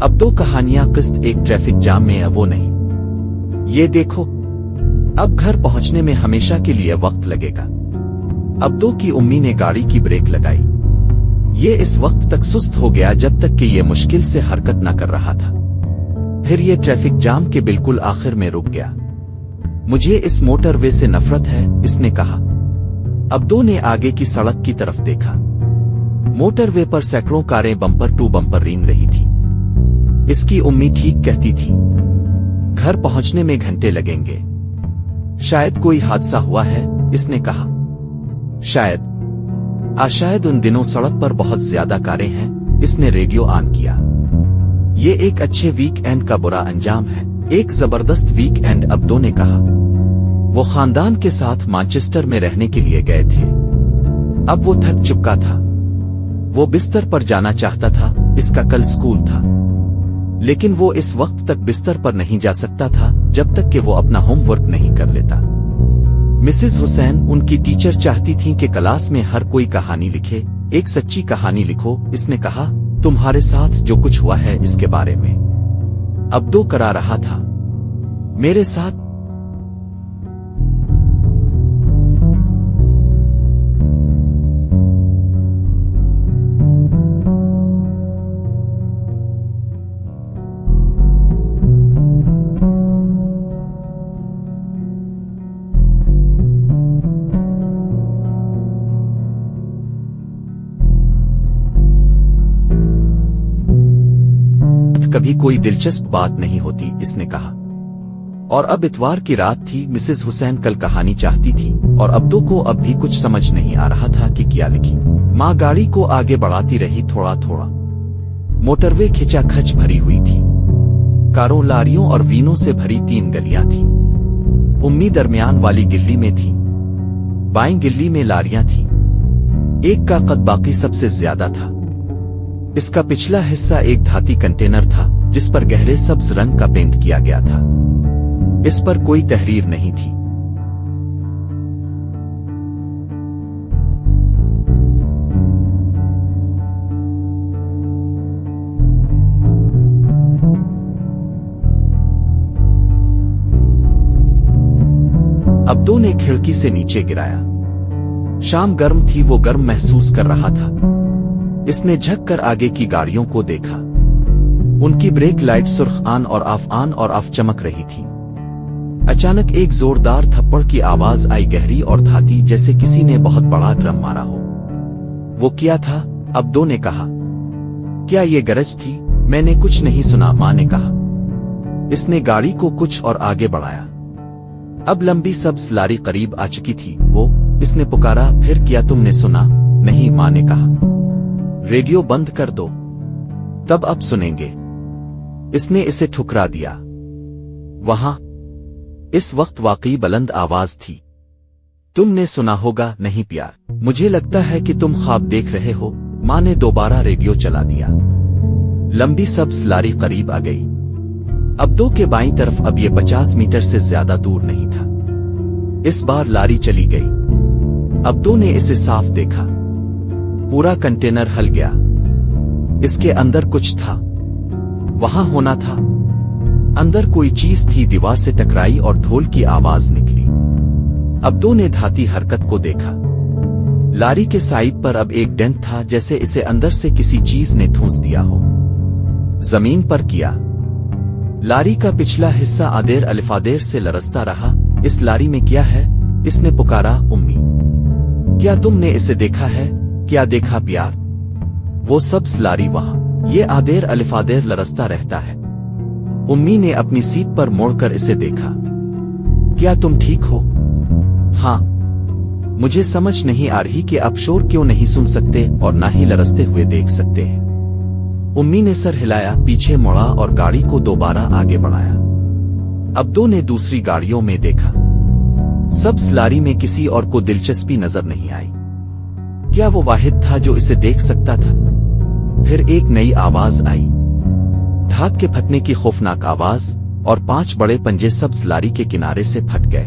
अब दो कहानियां किस्त एक ट्रैफिक जाम में वो नहीं। ये देखो, अब घर पहुंचने में हमेशा के लिए वक्त लगेगा। अब्दो की उम्मी ने गाड़ी की ब्रेक लगाई। ये इस वक्त तक सुस्त हो गया जब तक कि ये मुश्किल से हरकत न कर रहा था। फिर ये ट्रैफिक जाम के बिल्कुल आखिर में रुक गया। मुझे इस मोटरवे से नफरत है, इसने कहा। अब्दो ने आगे की सड़क की तरफ देखा। मोटरवे पर सैकड़ों कारें बम्पर टू बम्पर रेंग रही थी। इसकी उम्मी ठीक कहती थी। घर पहुंचने में घंटे लगेंगे। शायद कोई हादसा हुआ है, इसने कहा। शायद उन दिनों सड़क पर बहुत ज्यादा कारें हैं। इसने रेडियो ऑन किया। ये एक अच्छे वीकेंड का बुरा अंजाम है, एक जबरदस्त वीकेंड, अब्दो ने कहा। वो खानदान के साथ मैनचेस्टर में रहने के लिए गए थे। अब वो थक चुका था। वो बिस्तर पर जाना चाहता था। इसका कल स्कूल था, लेकिन वो इस वक्त तक बिस्तर पर नहीं जा सकता था जब तक कि वो अपना होमवर्क नहीं कर लेता। मिसेस हुसैन, उनकी टीचर, चाहती थीं कि क्लास में हर कोई कहानी लिखे। एक सच्ची कहानी लिखो, इसने कहा। तुम्हारे साथ जो कुछ हुआ है इसके बारे में। अब्दो करा रहा था। मेरे साथ कभी कोई दिलचस्प बात नहीं होती, इसने कहा। और अब इतवार की रात थी। मिसेस हुसैन कल कहानी चाहती थी और अब्दो को अब भी कुछ समझ नहीं आ रहा था कि क्या लिखी। माँ गाड़ी को आगे बढ़ाती रही, थोड़ा थोड़ा। मोटरवे खिंचाखच भरी हुई थी। कारों, लारियों और वीनों से भरी 3 गलियां थीं। उम्मी दरमियान वाली गिल्ली में थी। बाईं गिल्ली में लारियां थीं। एक का कद बाकी सबसे ज्यादा था। इसका पिछला हिस्सा एक धाती कंटेनर था जिस पर गहरे सब्ज रंग का पेंट किया गया था। इस पर कोई तहरीर नहीं थी। अब्दो ने खिड़की से नीचे गिराया। शाम गर्म थी, वो गर्म महसूस कर रहा था। इसने झक कर आगे की गाड़ियों को देखा। उनकी ब्रेक लाइट सुर्ख ऑन और ऑफ चमक रही थी। अचानक एक जोरदार थप्पड़ की आवाज आई, गहरी और धाती, जैसे किसी ने बहुत बड़ा ड्रम मारा हो। वो क्या था? अब्दो ने कहा। क्या ये गरज थी? मैंने कुछ नहीं सुना, मां ने कहा। इसने गाड़ी को कुछ और आगे बढ़ाया। अब लंबी सब्ज लारी करीब आ चुकी थी। इसने पुकारा। फिर क्या तुमने सुना? नहीं, मां ने कहा। रेडियो बंद कर दो, तब अब सुनेंगे। इसने इसे ठुकरा दिया। वहां इस वक्त वाकई बुलंद आवाज थी। तुमने सुना होगा। नहीं प्यार, मुझे लगता है कि तुम ख्वाब देख रहे हो। मां ने दोबारा रेडियो चला दिया। लंबी सब्ज लारी करीब आ गई। अब्दो के बाईं तरफ अब ये 50 मीटर से ज्यादा दूर नहीं था। इस बार लारी चली गई। अब्दो ने इसे साफ देखा। पूरा कंटेनर हल गया। इसके अंदर कुछ था। वहां होना था। अंदर कोई चीज थी। दीवार से टकराई और ढोल की आवाज निकली। अब्दो ने धाती हरकत को देखा। लारी के साइड पर अब एक डेंट था, जैसे इसे अंदर से किसी चीज ने ठूंस दिया हो। जमीन पर किया। लारी का पिछला हिस्सा आदेर अलिफादेर से लरसता रहा। इस लारी में क्या है? इसने पुकारा। उम्मी, क्या तुमने इसे देखा है? क्या देखा प्यार? वो सब्ज लारी वहां। ये आदेर अलिफादेर लरसता रहता है। उम्मी ने अपनी सीट पर मोड़कर इसे देखा। क्या तुम ठीक हो? हाँ। मुझे समझ नहीं आ रही कि आप शोर क्यों नहीं सुन सकते और ना ही लरसते हुए देख सकते हैं। उम्मी ने सर हिलाया, पीछे मुड़ा और गाड़ी को दोबारा आगे बढ़ाया। अब्दो ने दूसरी गाड़ियों में देखा। सब्ज लारी में किसी और को दिलचस्पी नजर नहीं आई। क्या वो वाहिद था जो इसे देख सकता था? फिर एक नई आवाज आई। धात के फटने की खौफनाक आवाज, और 5 बड़े पंजे सब्ज लारी के किनारे से फट गए।